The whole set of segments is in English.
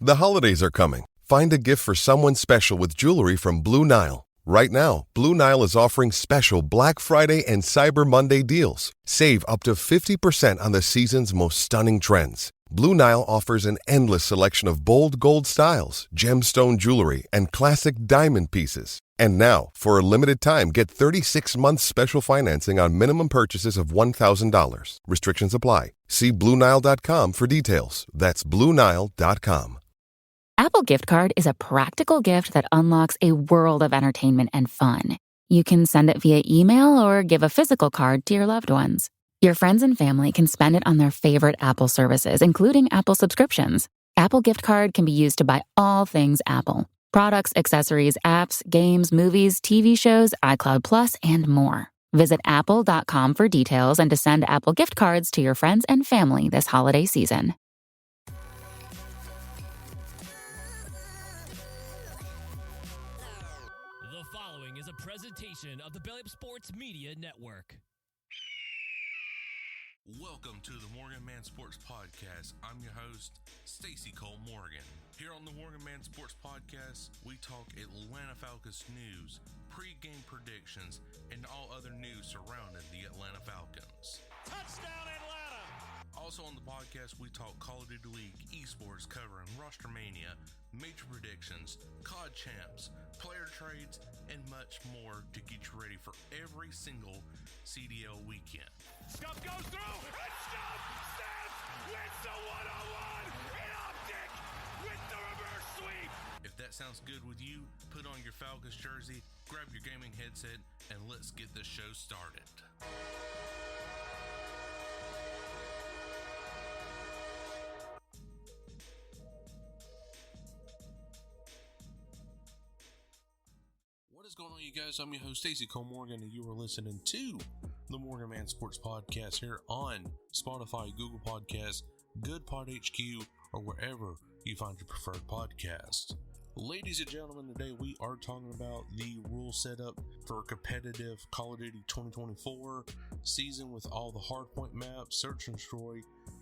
The holidays are coming. Find a gift for someone special with jewelry from Blue Nile. Right now, Blue Nile is offering special Black Friday and Cyber Monday deals. Save up to 50% on the season's most stunning trends. Blue Nile offers an endless selection of bold gold styles, gemstone jewelry, and classic diamond pieces. And now, for a limited time, get 36 months special financing on minimum purchases of $1,000. Restrictions apply. See BlueNile.com for details. That's BlueNile.com. Apple Gift Card is a practical gift that unlocks a world of entertainment and fun. You can send it via email or give a physical card to your loved ones. Your friends and family can spend it on their favorite Apple services, including Apple subscriptions. Apple Gift Card can be used to buy all things Apple: products, accessories, apps, games, movies, TV shows, iCloud Plus, and more. Visit apple.com for details and to send Apple Gift Cards to your friends and family this holiday season. The following is a presentation of the Belly Up Sports Media Network. Welcome to the Morgan Man Sports Podcast. I'm your host, Stacy Cole Morgan. Here on the Morgan Man Sports Podcast, we talk Atlanta Falcons news, pre-game predictions, and all other news surrounding the Atlanta Falcons. Touchdown Atlanta! Also on the podcast, we talk Call of Duty League, esports covering Roster Mania, major predictions, COD champs, player trades, and much more to get you ready for every single CDL weekend. Scuff goes through, and Scuff snaps, wins the one-on-one, and Optic with the reverse sweep. If that sounds good with you, put on your Falcons jersey, grab your gaming headset, and let's get this show started. What is going on, you guys? I'm your host, Stacy Cole Morgan, and you are listening to the Morgan Man Sports Podcast here on Spotify, Google Podcasts, Good Pod HQ, or wherever you find your preferred podcast. Ladies and gentlemen, today we are talking about the rule setup for a competitive Call of Duty 2024 season with all the hardpoint maps, search and destroy,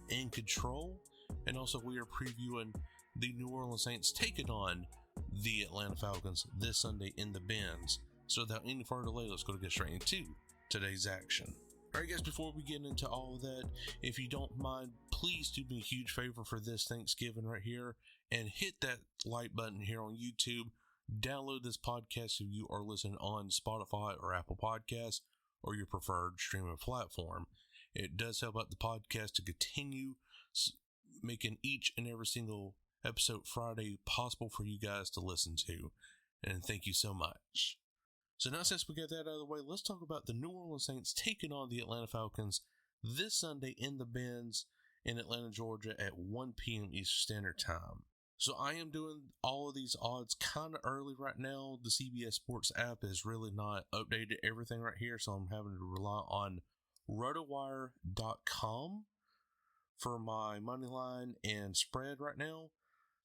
and control. And also we are previewing the New Orleans Saints taking on the Atlanta Falcons this Sunday in the Benz. So without any further delay, let's go to get straight into today's action. Alright guys, before we get into all of that, if you don't mind, please do me a huge favor for this Thanksgiving right here and hit that like button here on YouTube. Download this podcast if you are listening on Spotify or Apple Podcasts or your preferred streaming platform. It does help out the podcast to continue making each and every single episode Friday possible for you guys to listen to, and thank you so much. So now, since we got that out of the way, let's talk about the New Orleans Saints taking on the Atlanta Falcons this Sunday in the Benz in Atlanta, Georgia at 1 p.m. Eastern Standard Time. So I am doing all of these odds kind of early right now. The CBS Sports app has really not updated everything right here, so I'm having to rely on rotowire.com for my money line and spread right now.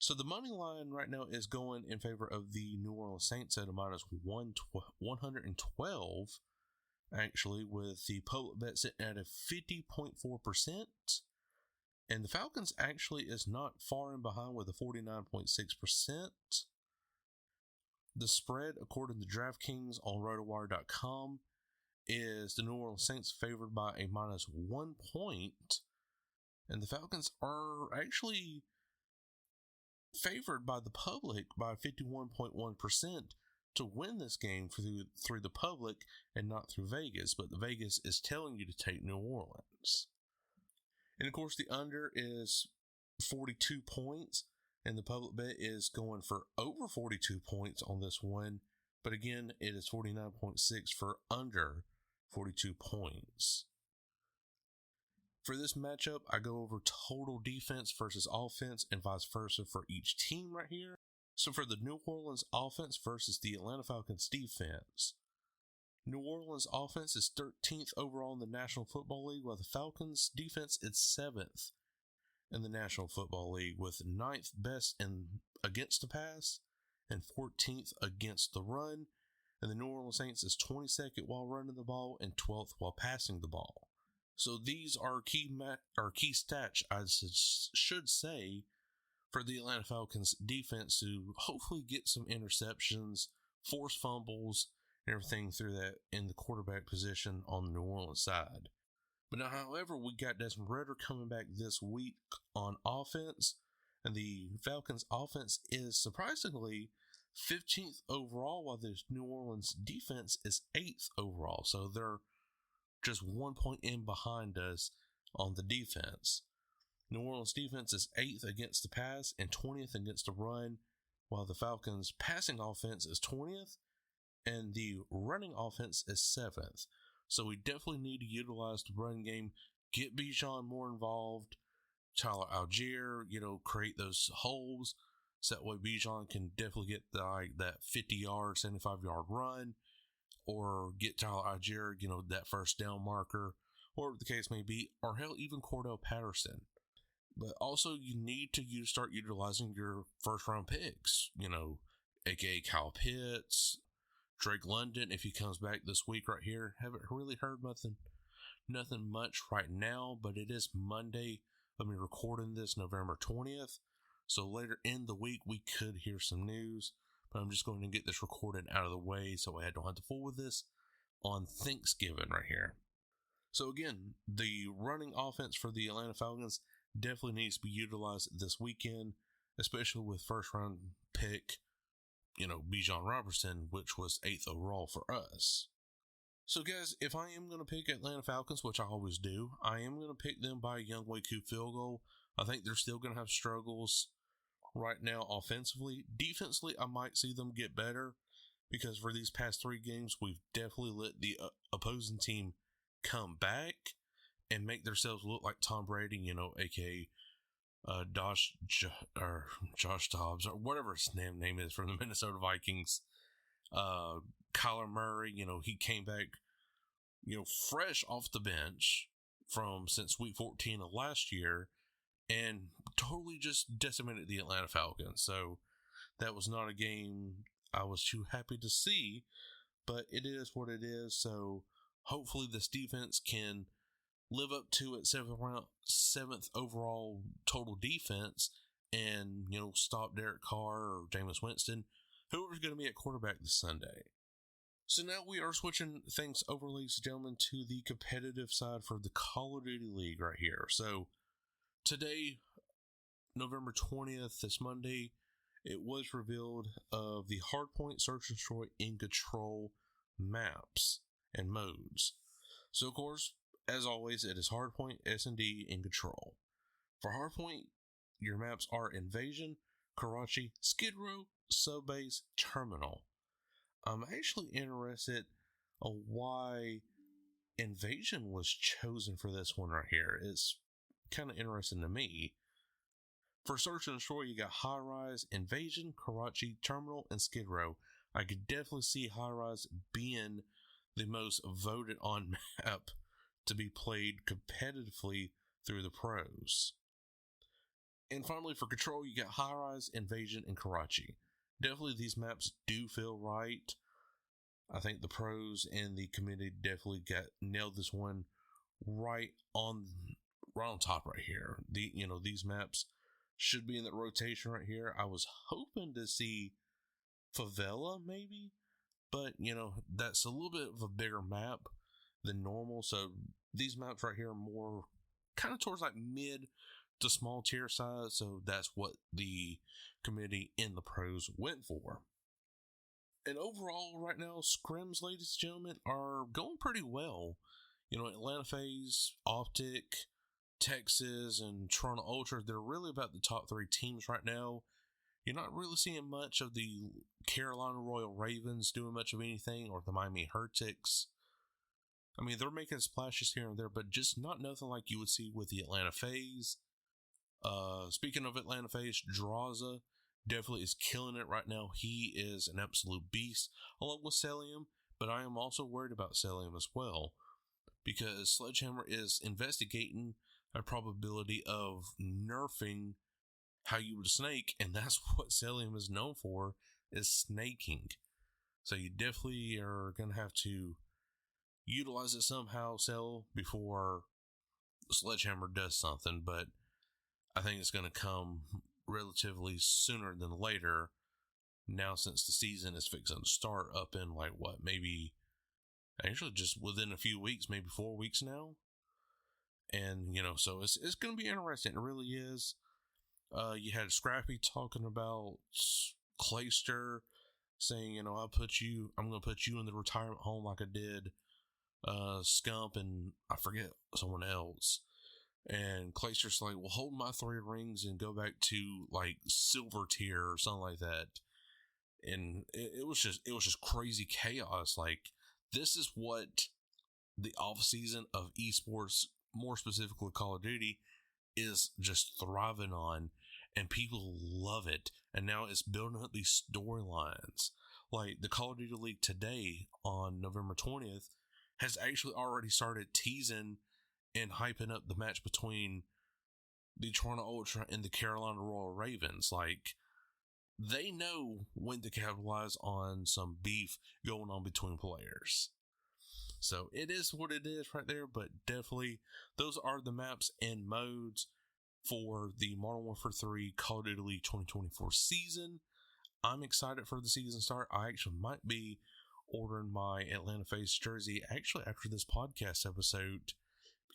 So the money line right now is going in favor of the New Orleans Saints at a minus 112, actually, with the public bet sitting at a 50.4%. And the Falcons actually is not far in behind with a 49.6%. The spread, according to DraftKings on rotowire.com, is the New Orleans Saints favored by a minus 1 point. And the Falcons are actually favored by the public by 51.1% to win this game through the public and not through Vegas, but the Vegas is telling you to take New Orleans. And of course the under is 42 points, and the public bet is going for over 42 points on this one, but again it is 49.6 for under 42 points. For this matchup, I go over total defense versus offense and vice versa for each team right here. So for the New Orleans offense versus the Atlanta Falcons defense, New Orleans offense is 13th overall in the National Football League, while the Falcons defense is 7th in the National Football League, with 9th best in against the pass and 14th against the run. And the New Orleans Saints is 22nd while running the ball and 12th while passing the ball. So these are key stats, I should say, for the Atlanta Falcons defense to hopefully get some interceptions, force fumbles, and everything through that in the quarterback position on the New Orleans side. But now, however, we got Desmond Ridder coming back this week on offense, and the Falcons offense is surprisingly 15th overall, while the New Orleans defense is 8th overall. So they're just 1 point in behind us on the defense. New Orleans defense is 8th against the pass and 20th against the run, while the Falcons passing offense is 20th and the running offense is 7th. So we definitely need to utilize the run game, get Bijan more involved, Tyler Algier, create those holes. So that way Bijan can definitely get that 50-yard, 75-yard run, or get Tyler Algier, that first down marker, or the case may be, or hell, even Cordell Patterson. But also you need to start utilizing your first-round picks, a.k.a. Kyle Pitts, Drake London, if he comes back this week right here. Haven't really heard nothing much right now, but it is Monday. Let me recording this November 20th. So later in the week, we could hear some news, but I'm just going to get this recorded out of the way so I don't have to fool with this on Thanksgiving right here. So again, the running offense for the Atlanta Falcons definitely needs to be utilized this weekend, especially with first round pick, Bijan Robertson, which was 8th overall for us. So guys, if I am going to pick Atlanta Falcons, which I always do, I am going to pick them by a Younghoe Koo field goal. I think they're still going to have struggles right now offensively. Defensively, I might see them get better because for these past 3 games, we've definitely let the opposing team come back and make themselves look like Tom Brady, aka Josh Dobbs, or whatever his name is, from the Minnesota Vikings. Kyler Murray, he came back, fresh off the bench since week 14 of last year and totally just decimated the Atlanta Falcons. So that was not a game I was too happy to see, but it is what it is. So hopefully this defense can live up to its 7th overall total defense and, stop Derek Carr or Jameis Winston, whoever's going to be at quarterback this Sunday. So now we are switching things over, ladies and gentlemen, to the competitive side for the Call of Duty League right here. So today, November 20th, this Monday, it was revealed of the Hardpoint, Search and Destroy, and Control maps and modes. So of course, as always, it is Hardpoint, S&D, and Control. For Hardpoint, your maps are Invasion, Karachi, Skid Row, Subbase, Terminal. I'm actually interested on why Invasion was chosen for this one right here. It's kind of interesting to me. For Search and Destroy, you got High Rise, Invasion, Karachi, Terminal, and Skid Row. I could definitely see High Rise being the most voted on map to be played competitively through the pros. And finally, for Control, you got High Rise, Invasion, and Karachi. Definitely these maps do feel right. I think the pros and the committee definitely nailed this one right on top right here. These maps should be in that rotation right here. I was hoping to see Favela maybe, but that's a little bit of a bigger map than normal. So these maps right here are more kind of towards like mid to small tier size. So that's what the committee in the pros went for. And overall right now, scrims, ladies and gentlemen, are going pretty well. Atlanta FaZe, Optic, Texas, and Toronto Ultra, they're really about the top 3 teams right now. You're not really seeing much of the Carolina Royal Ravens doing much of anything, or the Miami Heretics. I mean, they're making splashes here and there, but just not nothing like you would see with the Atlanta FaZe. Speaking of Atlanta FaZe, Draza definitely is killing it right now. He is an absolute beast, along with Celium, but I am also worried about Celium as well, because Sledgehammer is investigating a probability of nerfing how you would snake, and that's what Celium is known for, is snaking. So you definitely are going to have to utilize it somehow, Cell, before Sledgehammer does something, but I think it's going to come relatively sooner than later. Now, since the season is fixing to start up in maybe actually just within a few weeks, maybe 4 weeks now. And, so it's going to be interesting. It really is. You had Scrappy talking about Clayster saying, I'm going to put you in the retirement home like I did Scump and I forget someone else. And Clayster's like, well, hold my 3 rings and go back to silver tier or something like that. And it was just crazy chaos. This is what the off season of esports, more specifically Call of Duty, is just thriving on, and people love it. And now it's building up these storylines. The Call of Duty League today on November 20th has actually already started teasing and hyping up the match between the Toronto Ultra and the Carolina Royal Ravens. They know when to capitalize on some beef going on between players. So it is what it is right there, but definitely those are the maps and modes for the Modern Warfare 3 Call of Duty League 2024 season. I'm excited for the season start. I actually might be ordering my Atlanta Face jersey actually after this podcast episode,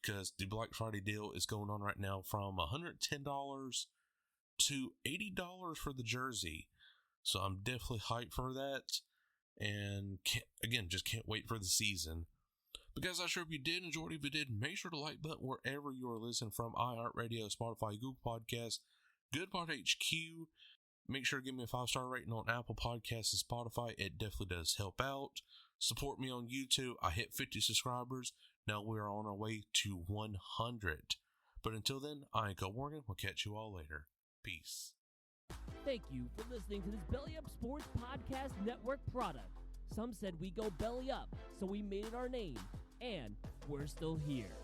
because the Black Friday deal is going on right now from $110 to $80 for the jersey. So I'm definitely hyped for that. And just can't wait for the season. But guys, I sure hope you did enjoy it. If you did, make sure to like button wherever you are listening from: iHeartRadio, Spotify, Google Podcasts, Good Pod HQ. Make sure to give me a 5-star rating on Apple Podcasts and Spotify. It definitely does help out. Support me on YouTube. I hit 50 subscribers. Now we're on our way to 100. But until then, I'm Cole Morgan. We'll catch you all later. Peace. Thank you for listening to this Belly Up Sports Podcast Network product. Some said we go belly up, so we made it our name, and we're still here.